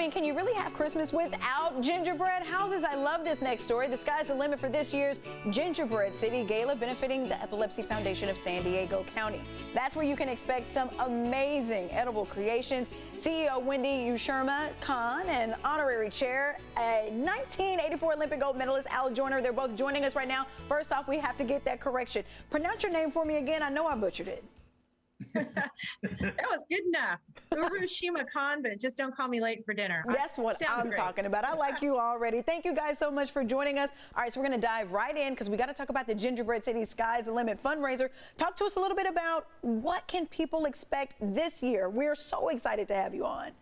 mean, can you really have Christmas without gingerbread houses? I love this next story. The sky's the limit for this year's Gingerbread City Gala, benefiting the Epilepsy Foundation of San Diego County. That's where you can expect some amazing edible creations. CEO Wendy Ushirma Khan and honorary chair, a 1984 Olympic gold medalist Al Joyner. They're both joining us right now. First off, we have to get that correction. Pronounce your name for me again. I know I butchered it. That was good enough. Urushima Khan, but just don't call me late for dinner. That's what I'm talking about. I like you already. Thank you guys so much for joining us. All right, so we're going to dive right in because we got to talk about the Gingerbread City Sky's the Limit fundraiser. Talk to us a little bit about what can people expect this year. We're so excited to have you on.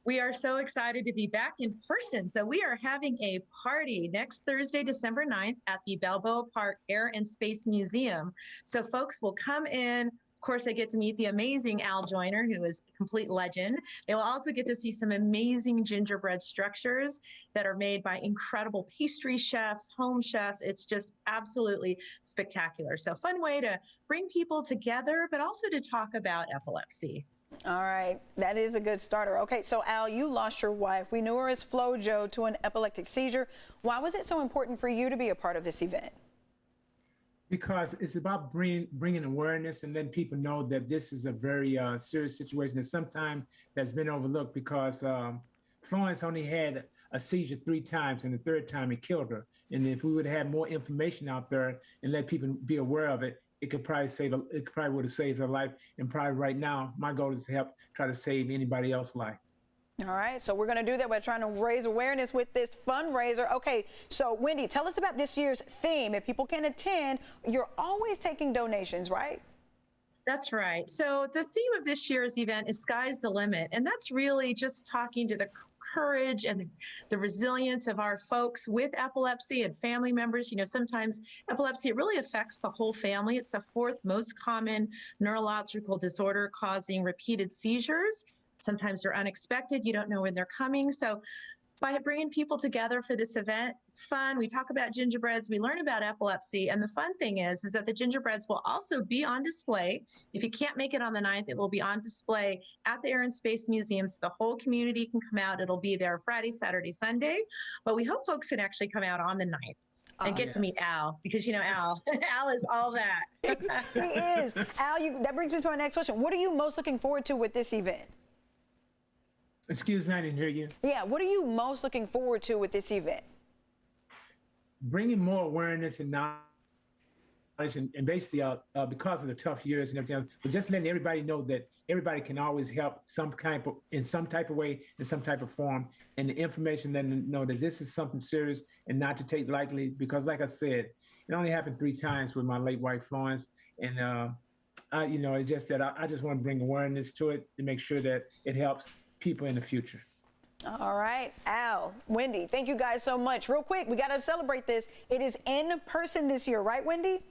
We are so excited to be back in person. So we are having a party next Thursday, December 9th at the Balboa Park Air and Space Museum. So folks will come in. Of course, they get to meet the amazing Al Joyner, who is a complete legend. They will also get to see some amazing gingerbread structures that are made by incredible pastry chefs, home chefs. It's just absolutely spectacular. So fun way to bring people together, but also to talk about epilepsy. All right, that is a good starter. Okay, so Al, you lost your wife. We knew her as FloJo to an epileptic seizure. Why was it so important for you to be a part of this event? Because it's about bringing awareness and letting people know that this is a very serious situation that sometimes that's been overlooked, because Florence only had a seizure 3 times, and the 3rd time it killed her. And if we would have more information out there and let people be aware of it, it could probably would have saved her life. And probably right now, my goal is to help try to save anybody else's life. All right, so we're going to do that by trying to raise awareness with this fundraiser. Okay, so Wendy, tell us about this year's theme. If people can attend, you're always taking donations, right? That's right. So the theme of this year's event is Sky's the Limit. And that's really just talking to the courage and the resilience of our folks with epilepsy and family members. You know, sometimes epilepsy, it really affects the whole family. It's the 4th most common neurological disorder causing repeated seizures. Sometimes they're unexpected. You don't know when they're coming. So by bringing people together for this event, it's fun. We talk about gingerbreads. We learn about epilepsy. And the fun thing is that the gingerbreads will also be on display. If you can't make it on the 9th, it will be on display at the Air and Space Museum, so the whole community can come out. It'll be there Friday, Saturday, Sunday. But we hope folks can actually come out on the 9th. And get to meet Al, because you know Al. Al is all that. He is. Al, that brings me to our next question. What are you most looking forward to with this event? Excuse me, I didn't hear you. Yeah, what are you most looking forward to with this event? Bringing more awareness and knowledge, and basically because of the tough years and everything else, but just letting everybody know that everybody can always help in some type of way, in some type of form, and the information letting them know that this is something serious and not to take lightly, because like I said, it only happened 3 times with my late wife Florence, and you know, it's just that I just want to bring awareness to it to make sure that it helps people in the future. All right, Al, Wendy, thank you guys so much. Real quick, we got to celebrate this. It is in person this year, right, Wendy?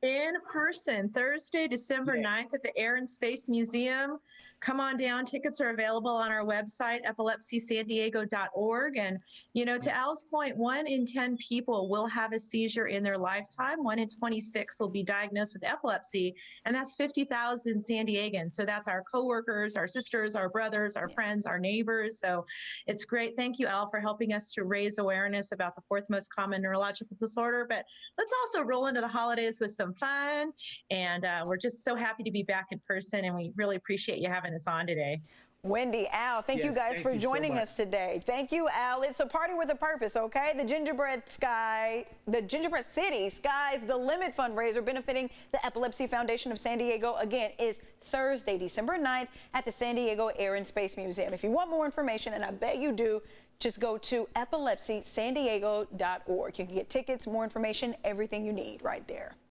In person, Thursday, December 9th at the Air and Space Museum. Come on down. Tickets are available on our website, epilepsysandiego.org. And, you know, to Al's point, 1 in 10 people will have a seizure in their lifetime. 1 in 26 will be diagnosed with epilepsy. And that's 50,000 San Diegans. So that's our coworkers, our sisters, our brothers, our friends, our neighbors. So it's great. Thank you, Al, for helping us to raise awareness about the 4th most common neurological disorder. But let's also roll into the holidays with some fun. And we're just so happy to be back in person. And we really appreciate you having us on today. Wendy, Al, thank you guys for joining us today. Thank you, Al. It's a party with a purpose, okay? The Gingerbread City Sky's the Limit fundraiser benefiting the Epilepsy Foundation of San Diego, again, is Thursday, December 9th at the San Diego Air and Space Museum. If you want more information, and I bet you do, just go to epilepsysandiego.org. You can get tickets, more information, everything you need right there.